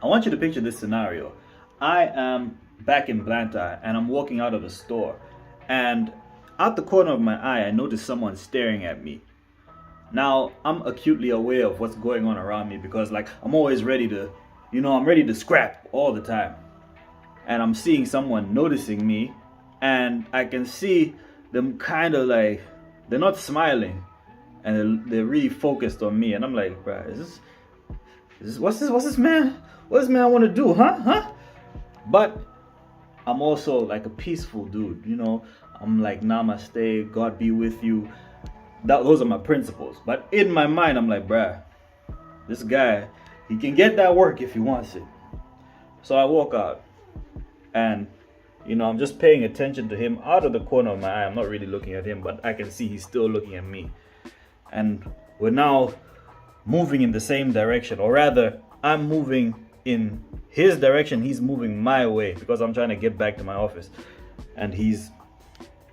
I want you to picture this scenario. I am back in Blantyre and I'm walking out of a store, and out the corner of my eye, I notice someone staring at me. Now, I'm acutely aware of what's going on around me because, like, I'm always ready to, I'm ready to scrap all the time. And I'm seeing someone noticing me, and I can see them kind of like, they're not smiling, and they're really focused on me. And I'm like, bruh, what's this man? What does man want to do, huh? But I'm also like a peaceful dude, I'm like, namaste, God be with you. Those are my principles. But in my mind, I'm like, bruh, this guy, he can get that work if he wants it. So I walk out, and I'm just paying attention to him out of the corner of my eye. I'm not really looking at him, but I can see he's still looking at me. And we're now moving in the same direction, or rather, I'm moving in his direction, he's moving my way because I'm trying to get back to my office, and he's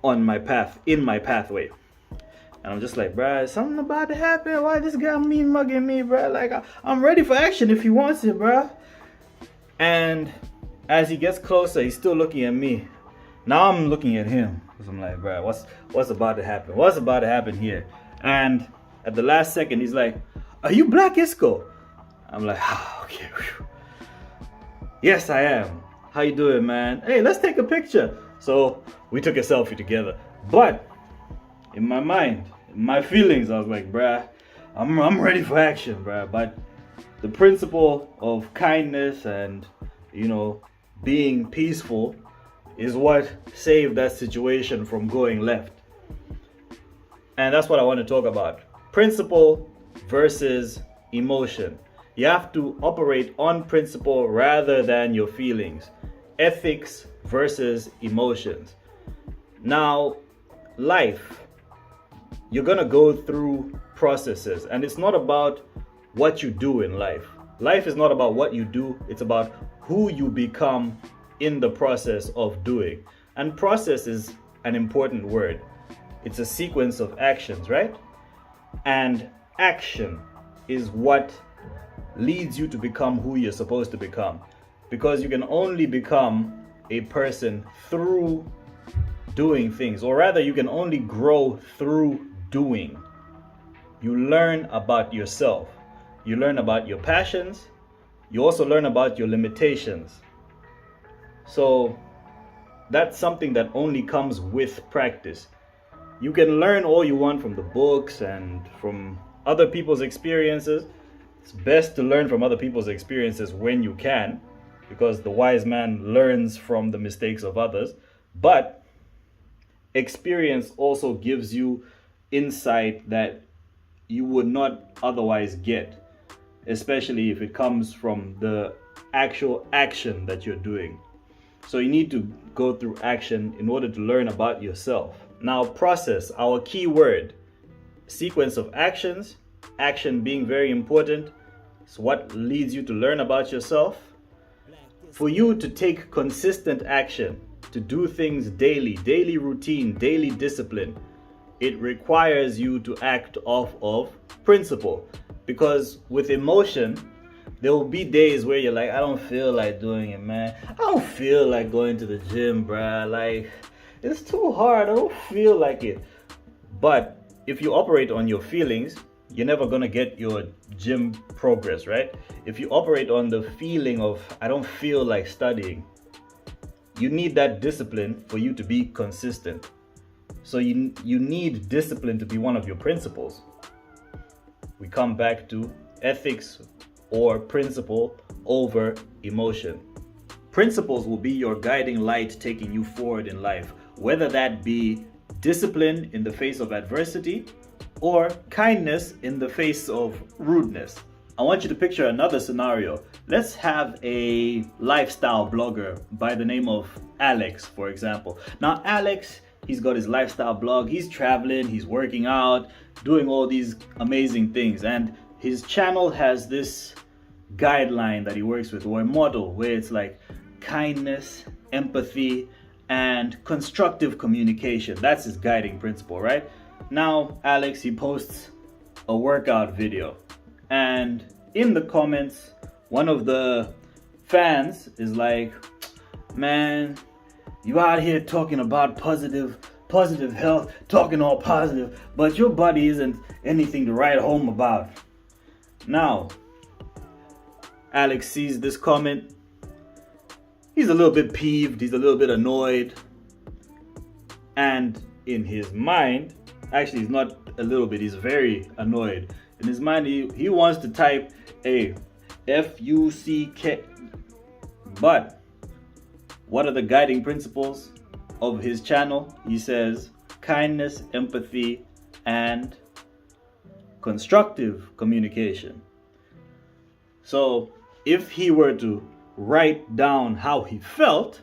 on my path, in my pathway. And I'm just like, bruh, is something about to happen? Why this guy mean mugging me, bruh? Like, I'm ready for action if he wants it, bruh. And as he gets closer, he's still looking at me. Now I'm looking at him because I'm like, bruh, what's about to happen? What's about to happen here? And at the last second, he's like, are you Black Isco? I'm like, okay. Whew. Yes, I am. How you doing, man? Hey, let's take a picture. So we took a selfie together. But in my mind, in my feelings, I was like, bruh, I'm ready for action, bruh. But the principle of kindness and, being peaceful is what saved that situation from going left. And that's what I want to talk about. Principle versus emotion. You have to operate on principle rather than your feelings. Ethics versus emotions. Now, life, you're going to go through processes, and it's not about what you do in life. Life is not about what you do, it's about who you become in the process of doing. And process is an important word. It's a sequence of actions, right? And action is what leads you to become who you're supposed to become. Because you can only become a person through doing things, or rather, you can only grow through doing. You learn about yourself, you learn about your passions, you also learn about your limitations. So that's something that only comes with practice. You can learn all you want from the books and from other people's experiences. It's best to learn from other people's experiences when you can, because the wise man learns from the mistakes of others. But experience also gives you insight that you would not otherwise get, especially if it comes from the actual action that you're doing. So you need to go through action in order to learn about yourself. Now, process, our key word, sequence of actions, action being very important. It's what leads you to learn about yourself. For you to take consistent action, to do things daily routine, daily discipline, it requires you to act off of principle. Because with emotion, there will be days where you're like, I don't feel like doing it, man. I don't feel like going to the gym, bruh. Like, it's too hard. I don't feel like it. But if you operate on your feelings, you're never gonna get your gym progress, right? If you operate on the feeling of, I don't feel like studying, you need that discipline for you to be consistent. So you need discipline to be one of your principles. We come back to ethics or principle over emotion. Principles will be your guiding light taking you forward in life, whether that be discipline in the face of adversity or kindness in the face of rudeness. I want you to picture another scenario. Let's have a lifestyle blogger by the name of Alex, for example. Now, Alex, he's got his lifestyle blog. He's traveling, he's working out, doing all these amazing things. And his channel has this guideline that he works with, or a model, where it's like kindness, empathy, and constructive communication. That's his guiding principle, right? Now, Alex, he posts a workout video, and in the comments, one of the fans is like, man, you out here talking about positive health, talking all positive, but your body isn't anything to write home about. Now, Alex sees this comment. He's a little bit peeved, he's a little bit annoyed. And in his mind, actually he's not a little bit, he's very annoyed. In his mind, he wants to type a F-U-C-K. But what are the guiding principles of his channel? He says kindness, empathy, and constructive communication. So if he were to write down how he felt,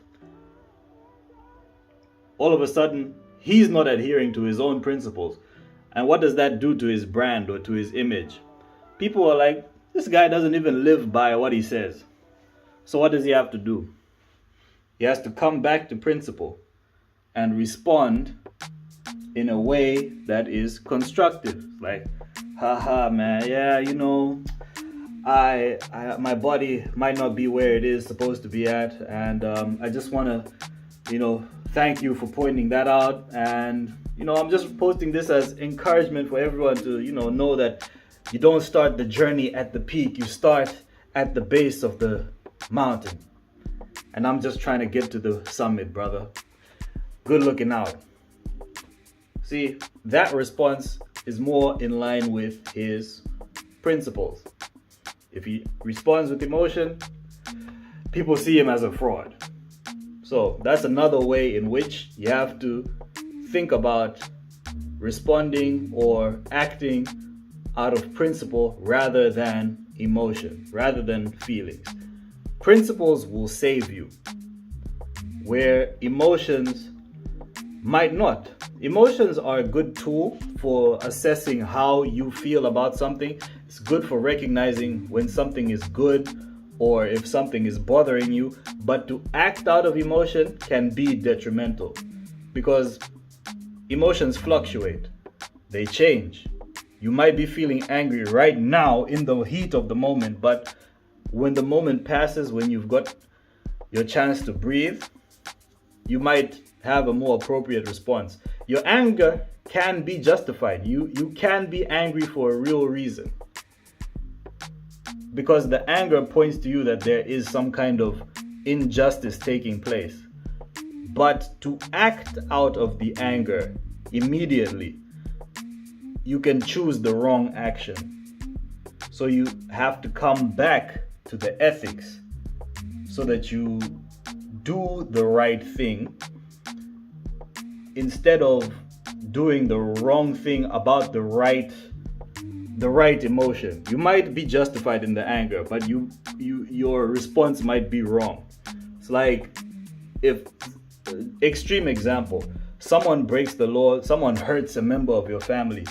all of a sudden he's not adhering to his own principles. And what does that do to his brand or to his image? People are like, this guy doesn't even live by what he says. So what does he have to do? He has to come back to principle and respond in a way that is constructive. Like, haha, man, yeah, you know, I my body might not be where it is supposed to be at, and I just want to, you know, thank you for pointing that out. And you know, I'm just posting this as encouragement for everyone to, you know that you don't start the journey at the peak, you start at the base of the mountain. And I'm just trying to get to the summit, brother. Good looking out. See, that response is more in line with his principles. If he responds with emotion, people see him as a fraud. So that's another way in which you have to think about responding or acting out of principle rather than emotion, rather than feelings. Principles will save you, where emotions might not. Emotions are a good tool for assessing how you feel about something. It's good for recognizing when something is good or if something is bothering you, but to act out of emotion can be detrimental because emotions fluctuate, they change. You might be feeling angry right now in the heat of the moment, but when the moment passes, when you've got your chance to breathe, you might have a more appropriate response. Your anger can be justified. You can be angry for a real reason, because the anger points to you that there is some kind of injustice taking place. But to act out of the anger immediately, you can choose the wrong action. So you have to come back to the ethics so that you do the right thing instead of doing the wrong thing about the right emotion. You might be justified in the anger, but your response might be wrong. It's like, if extreme example, someone breaks the law, someone hurts a member of your family,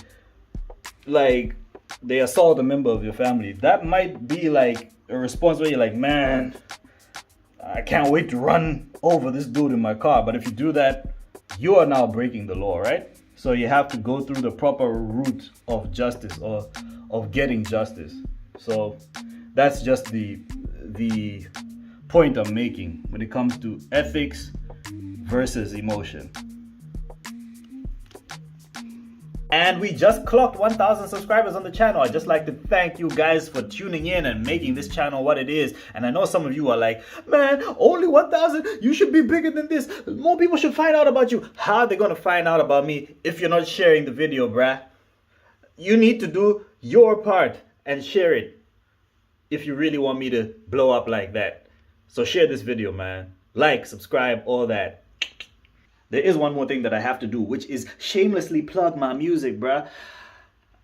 like they assault a member of your family, that might be like a response where you're like, man, I can't wait to run over this dude in my car. But if you do that, you are now breaking the law, right? So you have to go through the proper route of justice or of getting justice. So that's just the point I'm making when it comes to ethics versus emotion. And we just clocked 1,000 subscribers on the channel. I'd just like to thank you guys for tuning in and making this channel what it is. And I know some of you are like, man, only 1,000? You should be bigger than this. More people should find out about you. How are they going to find out about me if you're not sharing the video, bruh? You need to do your part and share it if you really want me to blow up like that. So share this video, man. Like, subscribe, all that. There is one more thing that I have to do, which is shamelessly plug my music, bruh.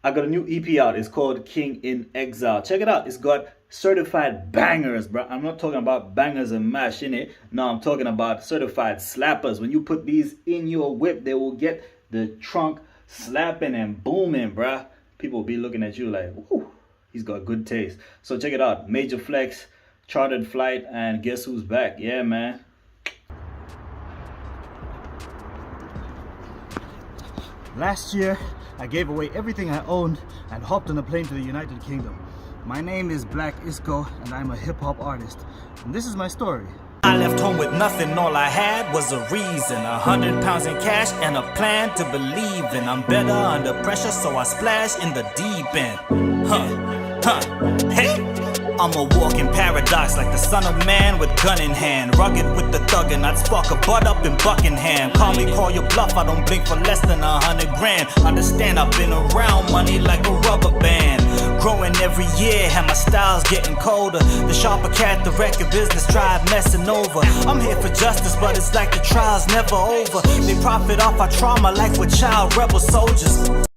I got a new EP out. It's called King in Exile. Check it out. It's got certified bangers, bruh. I'm not talking about bangers and mash in it. No, I'm talking about certified slappers. When you put these in your whip, they will get the trunk slapping and booming, bruh. People will be looking at you like, whoo, he's got good taste. So check it out. Major Flex, Chartered Flight, and guess who's back? Yeah, man. Last year, I gave away everything I owned and hopped on a plane to the United Kingdom. My name is Black Isco, and I'm a hip-hop artist. And this is my story. I left home with nothing, all I had was a reason. 100 pounds in cash and a plan to believe in. I'm better under pressure, so I splash in the deep end. Hey! I'm a walking paradox, like the son of man with gun in hand. Rugged with the thug, and I'd spark a butt up in Buckingham. Call me, call your bluff, I don't blink for less than 100 grand. Understand, I've been around money like a rubber band. Growing every year, and my style's getting colder. The sharper cat, the record business tribe messing over. I'm here for justice, but it's like the trial's never over. They profit off our trauma like we're child rebel soldiers.